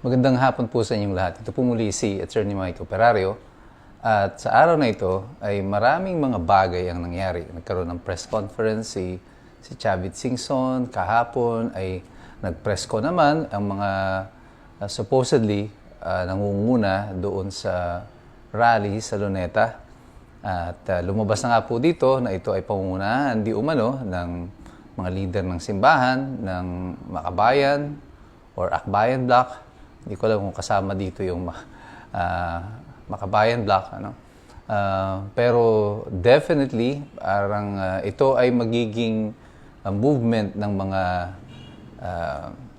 Magandang hapon po sa inyong lahat. Ito po muli si Attorney Mike Operario. At sa araw na ito ay maraming mga bagay ang nangyari. Nagkaroon ng press conference si Chavit Singson. Kahapon ay nag-press ko naman ang mga supposedly nangunguna doon sa rally sa Luneta. At lumabas na nga po dito na ito ay pangungunahan di umano ng mga leader ng simbahan, ng Makabayan or Akbayan Bloc. Hindi ko alam kung kasama dito yung Makabayan Bloc. Pero definitely, ito ay magiging movement ng mga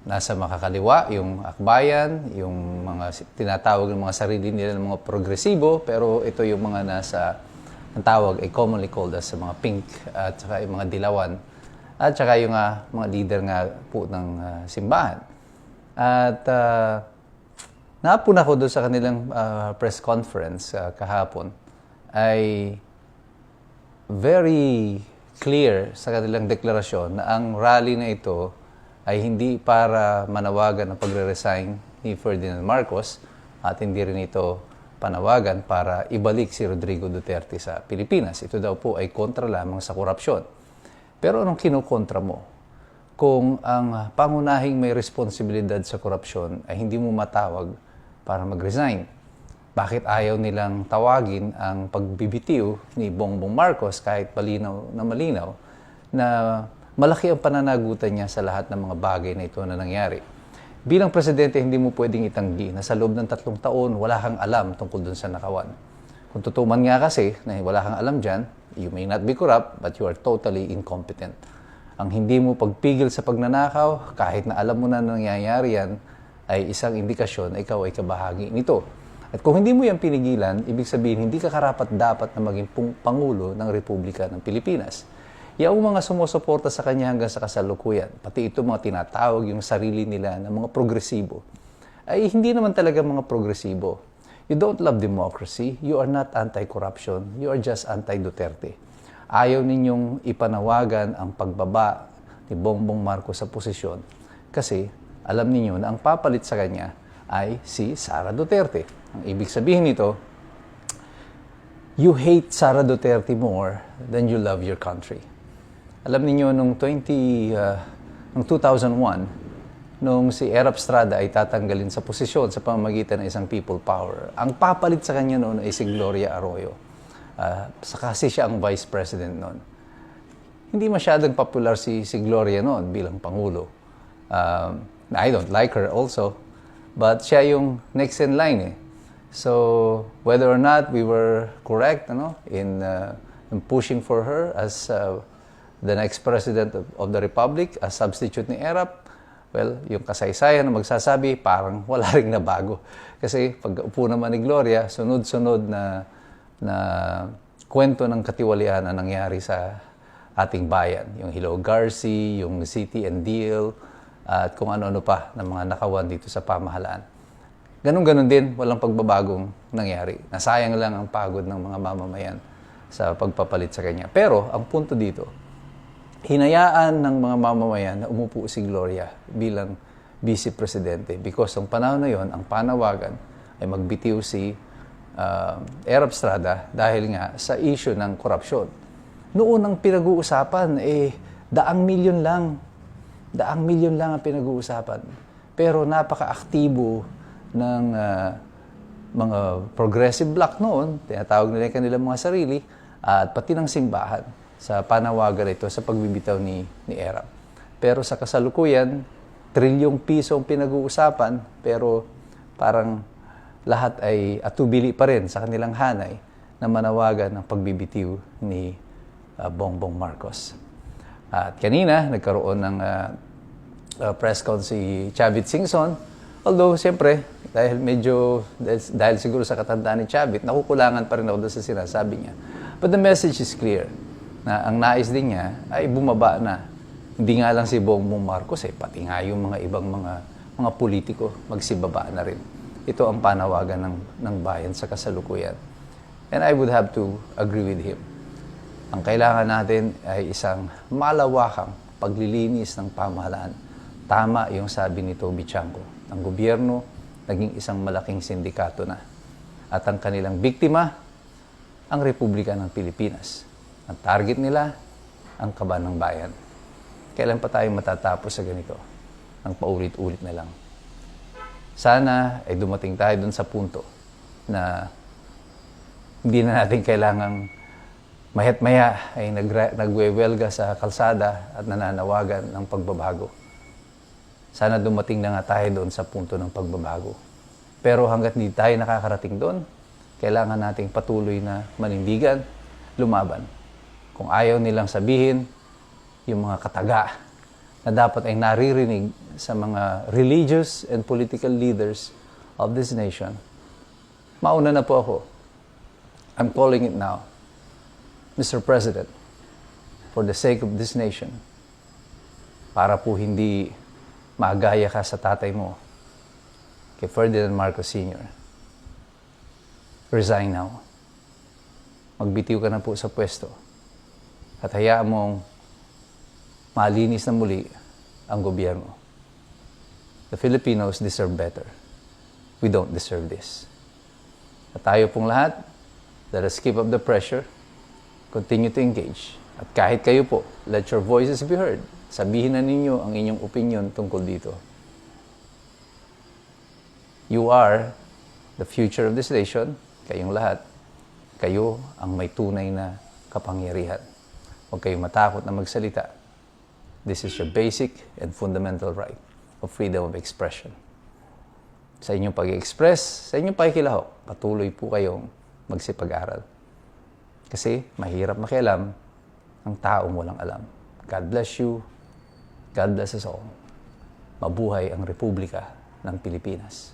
nasa makakaliwa, yung Akbayan, yung mga tinatawag ng mga sarili nila ng mga progresibo, pero ito yung mga nasa, ang tawag ay commonly called as mga pink at saka yung mga dilawan at saka yung mga leader nga po ng simbahan. At napuna ko doon sa kanilang press conference kahapon ay very clear sa kanilang deklarasyon na ang rally na ito ay hindi para manawagan ang pagre-resign ni Ferdinand Marcos at hindi rin ito panawagan para ibalik si Rodrigo Duterte sa Pilipinas. Ito daw po ay kontra lamang sa korupsyon. Pero anong kinukontra mo? Kung ang pangunahing may responsibilidad sa korupsyon ay hindi mo matawag para mag-resign. Bakit ayaw nilang tawagin ang pagbibitiw ni Bongbong Marcos kahit malinaw na malaki ang pananagutan niya sa lahat ng mga bagay na ito na nangyari. Bilang presidente, hindi mo pwedeng itanggi na sa loob ng 3 taon, wala kang alam tungkol dun sa nakawan. Kung tutuman nga kasi na wala kang alam dyan, you may not be corrupt, but you are totally incompetent. Ang hindi mo pagpigil sa pagnanakaw, kahit na alam mo na nangyayari yan, ay isang indikasyon na ikaw ay kabahagi nito. At kung hindi mo yan pinigilan, ibig sabihin hindi ka karapat-dapat na maging Pangulo ng Republika ng Pilipinas. Yung mga sumusuporta sa kanya hanggang sa kasalukuyan, pati ito mga tinatawag yung sarili nila ng mga progresibo, ay hindi naman talaga mga progresibo. You don't love democracy, you are not anti-corruption, you are just anti-Duterte. Ayaw ninyong ipanawagan ang pagbaba ni Bongbong Marcos sa posisyon kasi alam ninyo na ang papalit sa kanya ay si Sara Duterte. Ang ibig sabihin nito, you hate Sara Duterte more than you love your country. Alam niyo nung 2001, nung si Erap Estrada ay tatanggalin sa posisyon sa pamamagitan ng isang people power, ang papalit sa kanya noon ay si Gloria Arroyo. Kasi siya ang vice president noon. Hindi masyadong popular si Gloria noon bilang Pangulo. I don't like her also, but siya yung next in line eh. So, whether or not we were correct in pushing for her as the next president of the Republic, as substitute ni Erap, well, yung kasaysayan na magsasabi, parang wala ring nabago. Kasi pag upo naman ni Gloria, sunod-sunod na kwento ng katiwalian na nangyari sa ating bayan. Yung Hello Garci, yung City and Deal, at kung ano-ano pa ng mga nakawan dito sa pamahalaan. Ganon-ganon din, walang pagbabagong nangyari. Nasayang lang ang pagod ng mga mamamayan sa pagpapalit sa kanya. Pero ang punto dito, hinayaan ng mga mamamayan na umupo si Gloria bilang vice presidente because ang panahon na yon, ang panawagan ay magbitiw si Erap Estrada dahil nga sa issue ng korupsyon. Noon ang pinag-uusapan, daang milyon lang ang pinag-uusapan. Pero napaka-aktibo ng mga progressive bloc noon, tinatawag nila yung kanilang mga sarili, at pati ng simbahan sa panawagan ito sa pagbibitaw ni Erap. Pero sa kasalukuyan, trilyong piso ang pinag-uusapan, pero parang lahat ay atubili pa rin sa kanilang hanay na manawagan ng pagbibitiw ni Bongbong Marcos. At kanina, nagkaroon ng press con si Chavit Singson. Although, siyempre, dahil siguro sa katandaan ni Chavit, nakukulangan pa rin ako doon sa sinasabi niya. But the message is clear na ang nais din niya ay bumaba na. Hindi nga lang si Bongbong Marcos, pati nga yung mga ibang mga politiko magsibaba na rin. Ito ang panawagan ng bayan sa kasalukuyan. And I would have to agree with him. Ang kailangan natin ay isang malawakang paglilinis ng pamahalaan. Tama yung sabi ni Toby Chanko. Ang gobyerno naging isang malaking sindikato na. At ang kanilang biktima, ang Republika ng Pilipinas. Ang target nila, ang kaban ng bayan. Kailan pa tayo matatapos sa ganito? Ang paulit-ulit na lang. Sana ay dumating tayo dun sa punto na hindi na natin kailangang mahet-maya ay nagwewelga sa kalsada at nananawagan ng pagbabago. Sana dumating na nga tayo doon sa punto ng pagbabago. Pero hanggat hindi tayo nakakarating doon, kailangan nating patuloy na manindigan, lumaban. Kung ayaw nilang sabihin, yung mga kataga na dapat ay naririnig sa mga religious and political leaders of this nation, mauna na po ako. I'm calling it now. Mr. President, for the sake of this nation, para po hindi magaya ka sa tatay mo, kay Ferdinand Marcos Sr., resign now. Magbitiw ka na po sa pwesto at hayaan mong malinis na muli ang gobyerno. The Filipinos deserve better. We don't deserve this. At tayo pong lahat, let us keep up the pressure, continue to engage. At kahit kayo po, let your voices be heard. Sabihin na ninyo ang inyong opinion tungkol dito. You are the future of this nation. Kayong lahat. Kayo ang may tunay na kapangyarihan. Huwag kayong matakot na magsalita. This is your basic and fundamental right of freedom of expression. Sa inyong pag-express, sa inyong pakikilahok, patuloy po kayong magsipag-aral. Kasi mahirap makialam ang taong walang alam. God bless you. God bless us all. Mabuhay ang Republika ng Pilipinas.